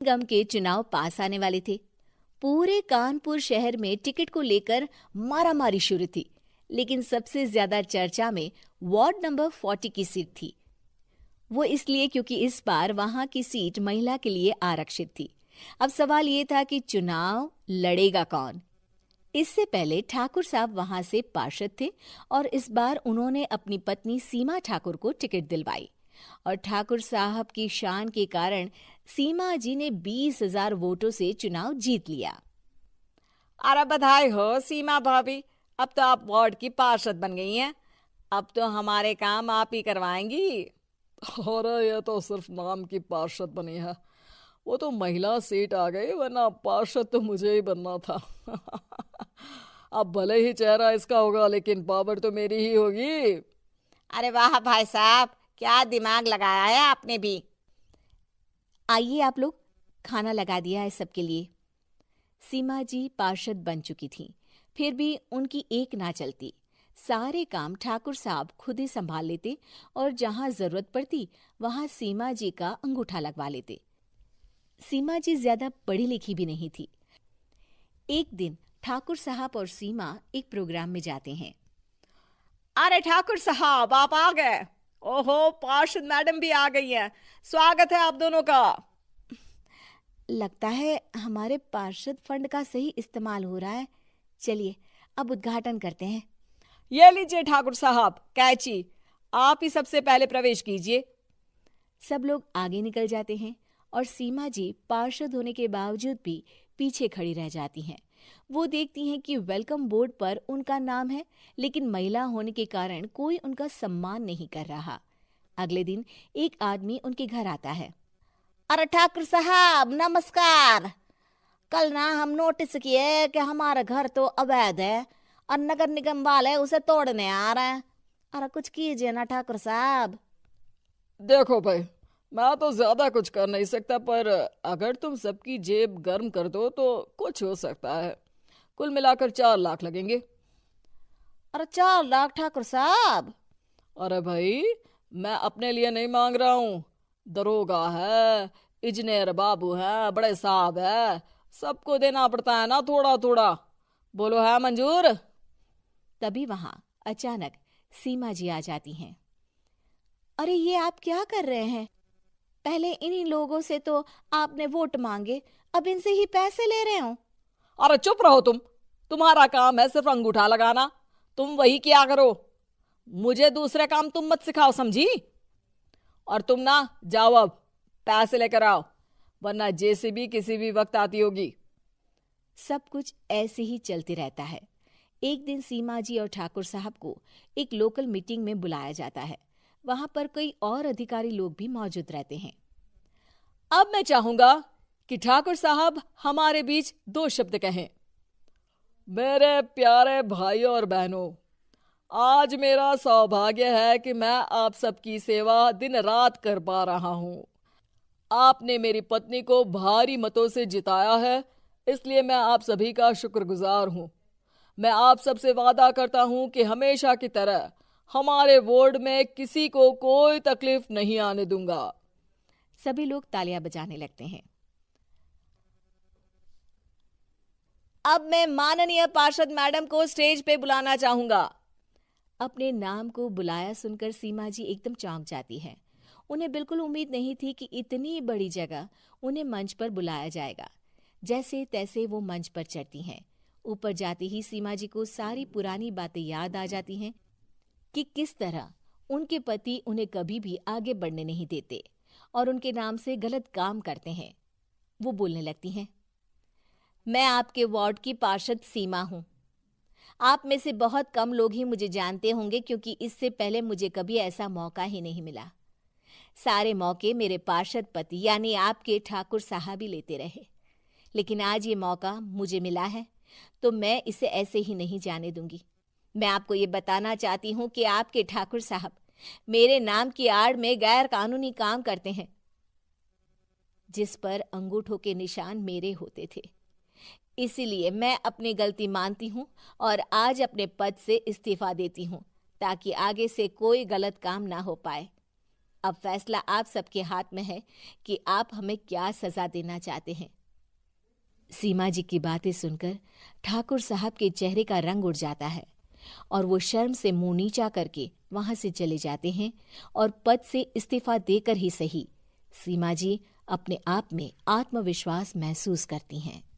निगम के चुनाव पास आने वाले थे। पूरे कानपुर शहर में टिकट को लेकर मारामारी शुरू थी, लेकिन सबसे ज्यादा चर्चा में वार्ड नंबर 40 की सीट थी। वो इसलिए क्योंकि इस बार वहां की सीट महिला के लिए आरक्षित थी। अब सवाल ये था कि चुनाव लड़ेगा कौन। इससे पहले ठाकुर साहब वहां से पार्षद थे और इस बार उन्होंने अपनी पत्नी सीमा ठाकुर को टिकट दिलवाई और ठाकुर साहब की शान के कारण सीमा जी ने 20,000 वोटों से चुनाव जीत लिया। अरे बधाई हो सीमा भाभी, अब तो आप वार्ड की पार्षद बन गई हैं। अब तो हमारे काम आप ही करवाएंगी। अरे ये तो सिर्फ नाम की पार्षद बनी है, वो तो महिला सीट आ गई, वरना पार्षद तो मुझे ही बनना था। अब भले ही चेहरा इसका होगा, लेकिन पावर तो मेरी ही होगी। अरे वाह भाई साहब, क्या दिमाग लगाया है आपने भी। आइए आप लोग, खाना लगा दिया है सबके लिए। सीमा जी पार्षद बन चुकी थीं, फिर भी उनकी एक ना चलती। सारे काम ठाकुर साहब खुद ही संभाल लेते और जहां जरूरत पड़ती वहां सीमा जी का अंगूठा लगवा लेते। सीमा जी ज्यादा पढ़ी लिखी भी नहीं थी। एक दिन ठाकुर साहब और सीमा एक प्रोग्राम में जाते हैं। अरे ठाकुर साहब, आप आ गए। ओहो, पार्षद मैडम भी आ गई हैं। स्वागत है आप दोनों का। लगता है हमारे पार्षद फंड का सही इस्तेमाल हो रहा है। चलिए अब उद्घाटन करते हैं। ये लीजिए ठाकुर साहब कैची, आप ही सबसे पहले प्रवेश कीजिए। सब लोग आगे निकल जाते हैं और सीमा जी पार्षद होने के बावजूद भी पीछे खड़ी रह जाती हैं। वो देखती हैं कि वेलकम बोर्ड पर उनका नाम है, लेकिन महिला होने के कारण कोई उनका सम्मान नहीं कर रहा। अगले दिन एक आदमी उनके घर आता है। अरे ठाकुर साहब नमस्कार। कल ना हम नोटिस किए कि हमारा घर तो अवैध है और नगर निगम वाले उसे तोड़ने आ रहे हैं। अरे कुछ कीजिए ना ठाकुर साहब। देखो भाई, मैं तो ज्यादा कुछ कर नहीं सकता, पर अगर तुम सबकी जेब गर्म कर दो तो कुछ हो सकता है। कुल मिलाकर 4 लाख लगेंगे। अरे 4 लाख ठाकुर साहब? अरे भाई, मैं अपने लिए नहीं मांग रहा हूँ। दरोगा है, इंजीनियर बाबू है, बड़े साहब है, सबको देना पड़ता है ना थोड़ा थोड़ा। बोलो है मंजूर? तभी वहां अचानक सीमा जी आ जाती हैं। अरे ये आप क्या कर रहे हैं? पहले इन्हीं लोगों से तो आपने वोट मांगे, अब इनसे ही पैसे ले रहे हो। अरे चुप रहो तुम, तुम्हारा काम है सिर्फ अंगूठा लगाना, तुम वही किया करो। मुझे दूसरे काम तुम मत सिखाओ, समझी? और तुम ना जाओ, अब पैसे लेकर आओ, वरना जेसीबी किसी भी वक्त आती होगी। सब कुछ ऐसे ही चलते रहता है। एक दिन सीमा जी और ठाकुर साहब को एक लोकल मीटिंग में बुलाया जाता है। वहां पर कई और अधिकारी लोग भी मौजूद रहते हैं। अब मैं चाहूंगा कि ठाकुर साहब हमारे बीच 2 शब्द कहें। मेरे प्यारे भाइयों और बहनों, आज मेरा सौभाग्य है कि मैं आप सबकी सेवा दिन रात कर पा रहा हूं। आपने मेरी पत्नी को भारी मतों से जिताया है, इसलिए मैं आप सभी का शुक्रगुजार हूं। मैं आप सबसे वादा करता हूं कि हमेशा की तरह हमारे वार्ड में किसी को कोई तकलीफ नहीं आने दूंगा। सभी लोग तालियां बजाने लगते हैं। अब मैं माननीय पार्षद मैडम को स्टेज पे बुलाना चाहूंगा। अपने नाम को बुलाया सुनकर सीमा जी एकदम चौंक जाती है। उन्हें बिल्कुल उम्मीद नहीं थी कि इतनी बड़ी जगह उन्हें मंच पर बुलाया जाएगा। जैसे तैसे वो मंच पर चढ़ती हैं। ऊपर जाते ही सीमा जी को सारी पुरानी बातें याद आ जाती हैं कि किस तरह उनके पति उन्हें कभी भी आगे बढ़ने नहीं देते और उनके नाम से गलत काम करते हैं। वो बोलने लगती हैं। मैं आपके वार्ड की पार्षद सीमा हूं। आप में से बहुत कम लोग ही मुझे जानते होंगे, क्योंकि इससे पहले मुझे कभी ऐसा मौका ही नहीं मिला। सारे मौके मेरे पार्षद पति यानी आपके ठाकुर साहब ही लेते रहे, लेकिन आज ये मौका मुझे मिला है तो मैं इसे ऐसे ही नहीं जाने दूंगी। मैं आपको ये बताना चाहती हूँ कि आपके ठाकुर साहब मेरे नाम की आड़ में गैर कानूनी काम करते हैं, जिस पर अंगूठों के निशान मेरे होते थे। इसीलिए मैं अपनी गलती मानती हूँ और आज अपने पद से इस्तीफा देती हूँ, ताकि आगे से कोई गलत काम ना हो पाए। अब फैसला आप सबके हाथ में है कि आप हमें क्या सजा देना चाहते हैं। सीमा जी की बातें सुनकर ठाकुर साहब के चेहरे का रंग उड़ जाता है और वो शर्म से मुंह नीचा करके वहां से चले जाते हैं और पद से इस्तीफा देकर ही सही सीमा जी अपने आप में आत्मविश्वास महसूस करती हैं।